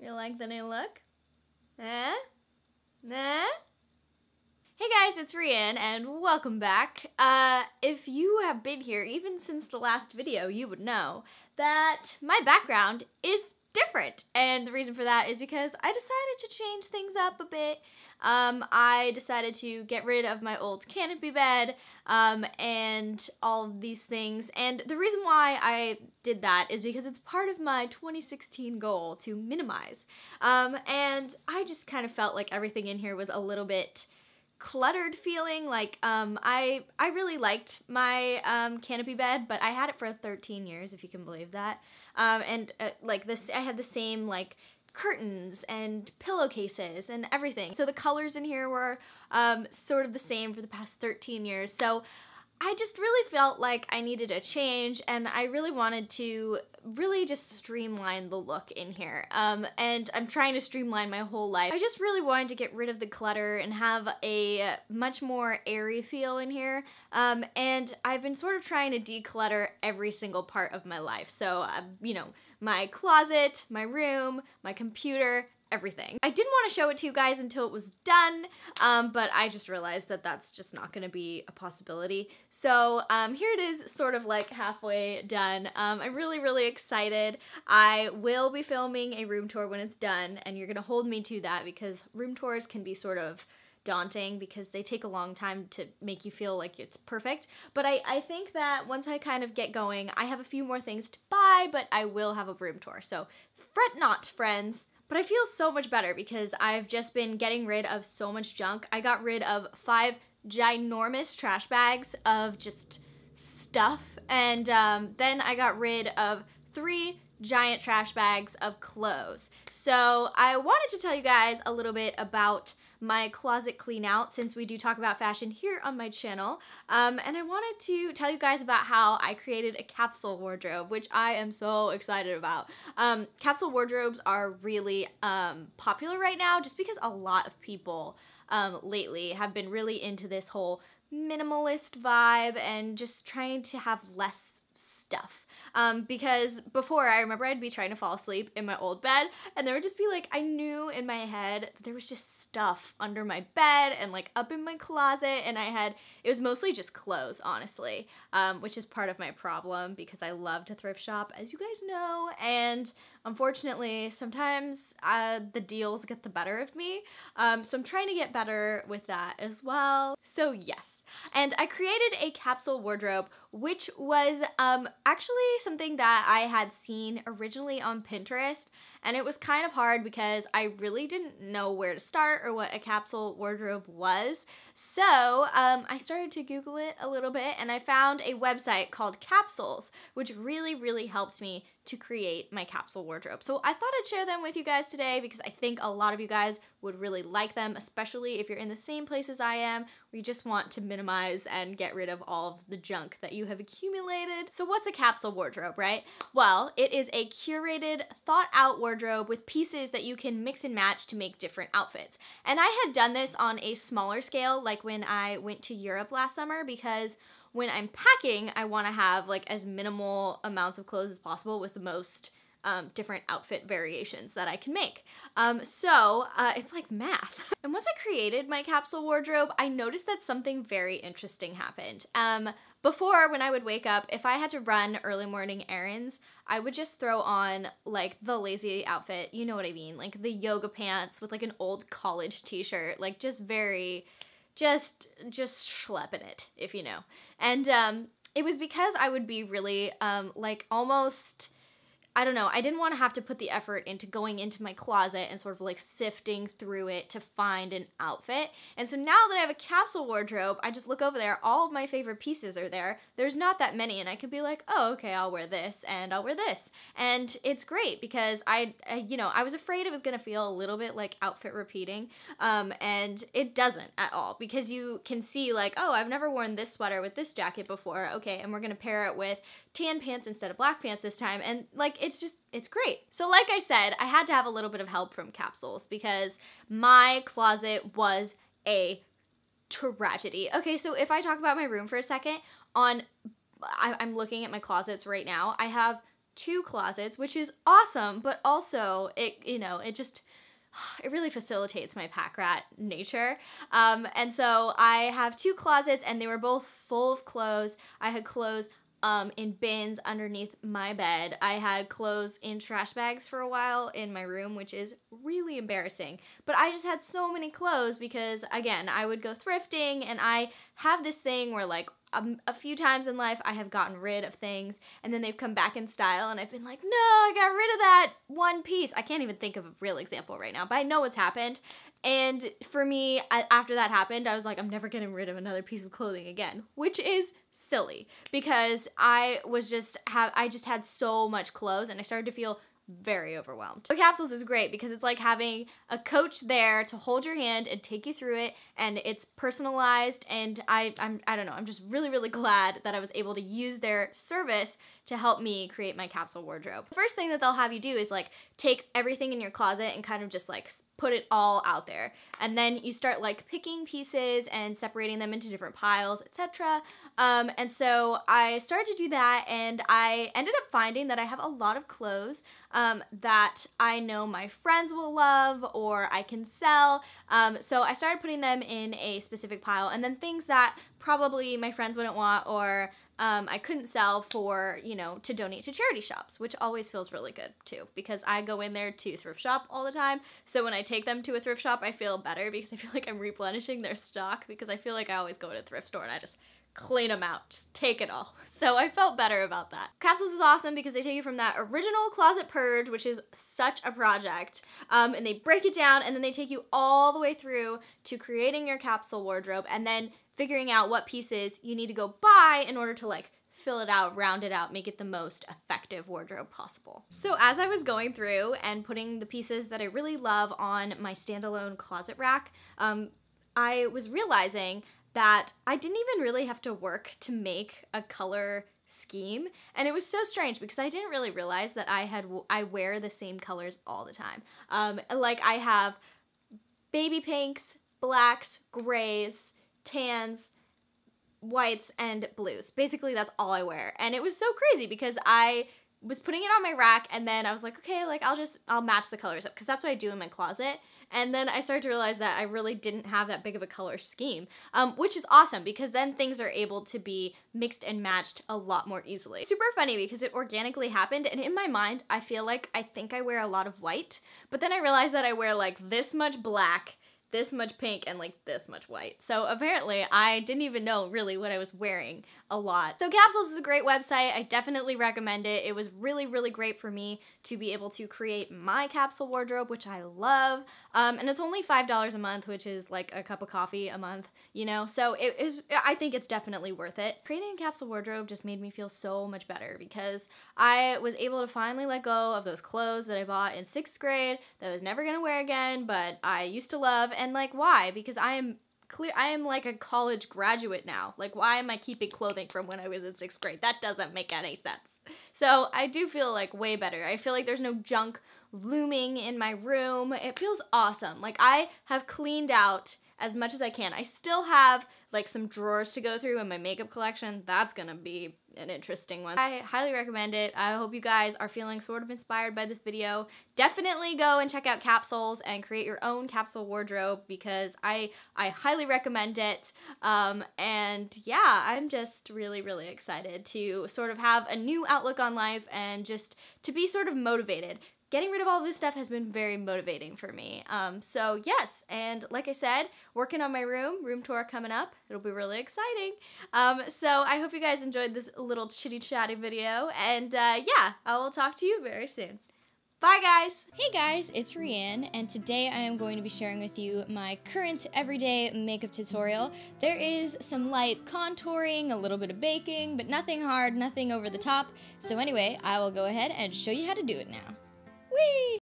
You like the new look? Eh? Nah? Hey guys, it's Rian, and welcome back. If you have been here even since the last video, you would know that my background is different. And the reason for that is because I decided to change things up a bit. I decided to get rid of my old canopy bed, and all of these things. And the reason why I did that is because it's part of my 2016 goal to minimize. And I just kind of felt like everything in here was a little bit cluttered feeling. Like, I really liked my canopy bed, but I had it for 13 years, if you can believe that. Like this, I had the same like curtains and pillowcases and everything. So the colors in here were sort of the same for the past 13 years. So I just really felt like I needed a change, and I really wanted to really just streamline the look in here. And I'm trying to streamline my whole life. I just really wanted to get rid of the clutter and have a much more airy feel in here. And I've been sort of trying to declutter every single part of my life. So, you know, my closet, my room, my computer, everything. I didn't want to show it to you guys until it was done, but I just realized that that's just not going to be a possibility. So here it is, sort of like halfway done. I'm really excited. I will be filming a room tour when it's done, and you're going to hold me to that because room tours can be sort of daunting because they take a long time to make you feel like it's perfect. But I think that once I kind of get going, I have a few more things to buy, but I will have a room tour. So fret not, friends. But I feel so much better because I've just been getting rid of so much junk. I got rid of 5 ginormous trash bags of just stuff, and then I got rid of 3 giant trash bags of clothes. So I wanted to tell you guys a little bit about my closet clean out, since we do talk about fashion here on my channel. And I wanted to tell you guys about how I created a capsule wardrobe, which I am so excited about. Capsule wardrobes are really popular right now just because a lot of people lately have been really into this whole minimalist vibe and just trying to have less stuff. Because before, I remember I'd be trying to fall asleep in my old bed, and there would just be like, I knew in my head that there was just stuff under my bed and like up in my closet, and it was mostly just clothes, honestly, which is part of my problem because I love to thrift shop, as you guys know, and unfortunately, sometimes the deals get the better of me, so I'm trying to get better with that as well. So yes, and I created a capsule wardrobe, which was actually something that I had seen originally on Pinterest, and it was kind of hard because I really didn't know where to start or what a capsule wardrobe was. So I started to Google it a little bit, and I found a website called Capsules, which really helped me to create my capsule wardrobe. So I thought I'd share them with you guys today because I think a lot of you guys would really like them, especially if you're in the same place as I am, where you just want to minimize and get rid of all of the junk that you have accumulated. So what's a capsule wardrobe, right? Well, it is a curated, thought out wardrobe with pieces that you can mix and match to make different outfits. And I had done this on a smaller scale, like when I went to Europe last summer, because when I'm packing, I want to have like as minimal amounts of clothes as possible with the most different outfit variations that I can make. So it's like math. And once I created my capsule wardrobe, I noticed that something very interesting happened. Before, when I would wake up, if I had to run early morning errands, I would just throw on like the lazy outfit, you know what I mean? Like the yoga pants with like an old college t-shirt, like just schlepping it, if you know. And it was because I would be really like almost, I don't know, I didn't want to have to put the effort into going into my closet and sort of like sifting through it to find an outfit. And so now that I have a capsule wardrobe, I just look over there, all of my favorite pieces are there. There's not that many, and I could be like, oh, okay, I'll wear this and I'll wear this. And it's great because I was afraid it was gonna feel a little bit like outfit repeating, and it doesn't at all, because you can see like, oh, I've never worn this sweater with this jacket before, okay, and we're gonna pair it with tan pants instead of black pants this time, and like it's great. So like I said, I had to have a little bit of help from Capsules because my closet was a tragedy. Okay, so if I talk about my room for a second, I'm looking at my closets right now. I have 2 closets, which is awesome, but also it really facilitates my pack rat nature. And so I have 2 closets, and they were both full of clothes. I had clothes in bins underneath my bed. I had clothes in trash bags for a while in my room, which is really embarrassing. But I just had so many clothes because, again, I would go thrifting, and I have this thing where, like, a few times in life I have gotten rid of things and then they've come back in style and I've been like, no, I got rid of that one piece. I can't even think of a real example right now, but I know what's happened. And for me, after that happened, I was like, I'm never getting rid of another piece of clothing again, which is silly because I just had so much clothes and I started to feel very overwhelmed. So Capsules is great because it's like having a coach there to hold your hand and take you through it, and it's personalized, and I don't know, I'm just really glad that I was able to use their service to help me create my capsule wardrobe. The first thing that they'll have you do is like take everything in your closet and kind of just like put it all out there, and then you start like picking pieces and separating them into different piles, etc. And so I started to do that, and I ended up finding that I have a lot of clothes that I know my friends will love or I can sell. So I started putting them in a specific pile, and then things that probably my friends wouldn't want or I couldn't sell for, to donate to charity shops, which always feels really good too, because I go in there to thrift shop all the time. So when I take them to a thrift shop, I feel better because I feel like I'm replenishing their stock, because I feel like I always go to a thrift store and I just clean them out, just take it all. So I felt better about that. Capsules is awesome because they take you from that original closet purge, which is such a project, and they break it down, and then they take you all the way through to creating your capsule wardrobe, and then figuring out what pieces you need to go buy in order to like fill it out, round it out, make it the most effective wardrobe possible. So as I was going through and putting the pieces that I really love on my standalone closet rack, I was realizing that I didn't even really have to work to make a color scheme, and it was so strange because I didn't really realize that I wear the same colors all the time. Like I have baby pinks, blacks, grays, tans, whites, and blues. Basically, that's all I wear. And it was so crazy because I was putting it on my rack, and then I was like, okay, like I'll match the colors up, because that's what I do in my closet. And then I started to realize that I really didn't have that big of a color scheme, which is awesome because then things are able to be mixed and matched a lot more easily. Super funny because it organically happened, and in my mind, I think I wear a lot of white, but then I realized that I wear like this much black, this much pink, and like this much white. So apparently I didn't even know really what I was wearing a lot. So Capsules is a great website. I definitely recommend it. It was really great for me to be able to create my capsule wardrobe, which I love. And it's only $5 a month, which is like a cup of coffee a month, so I think it's definitely worth it. Creating a capsule wardrobe just made me feel so much better because I was able to finally let go of those clothes that I bought in 6th grade that I was never gonna wear again, but I used to love. And like, why? Because I am like a college graduate now. Like, why am I keeping clothing from when I was in 6th grade? That doesn't make any sense. So I do feel like way better. I feel like there's no junk looming in my room. It feels awesome. Like, I have cleaned out as much as I can. I still have like some drawers to go through in my makeup collection. That's gonna be an interesting one. I highly recommend it. I hope you guys are feeling sort of inspired by this video. Definitely go and check out Capsules and create your own capsule wardrobe because I highly recommend it. And yeah, I'm just really excited to sort of have a new outlook on life and just to be sort of motivated. Getting rid of all this stuff has been very motivating for me. So yes, and like I said, working on my room tour coming up. It'll be really exciting. So I hope you guys enjoyed this little chitty chatty video, and yeah, I will talk to you very soon. Bye guys! Hey guys, it's Rianne, and today I am going to be sharing with you my current everyday makeup tutorial. There is some light contouring, a little bit of baking, but nothing hard, nothing over the top. So anyway, I will go ahead and show you how to do it now. Whee!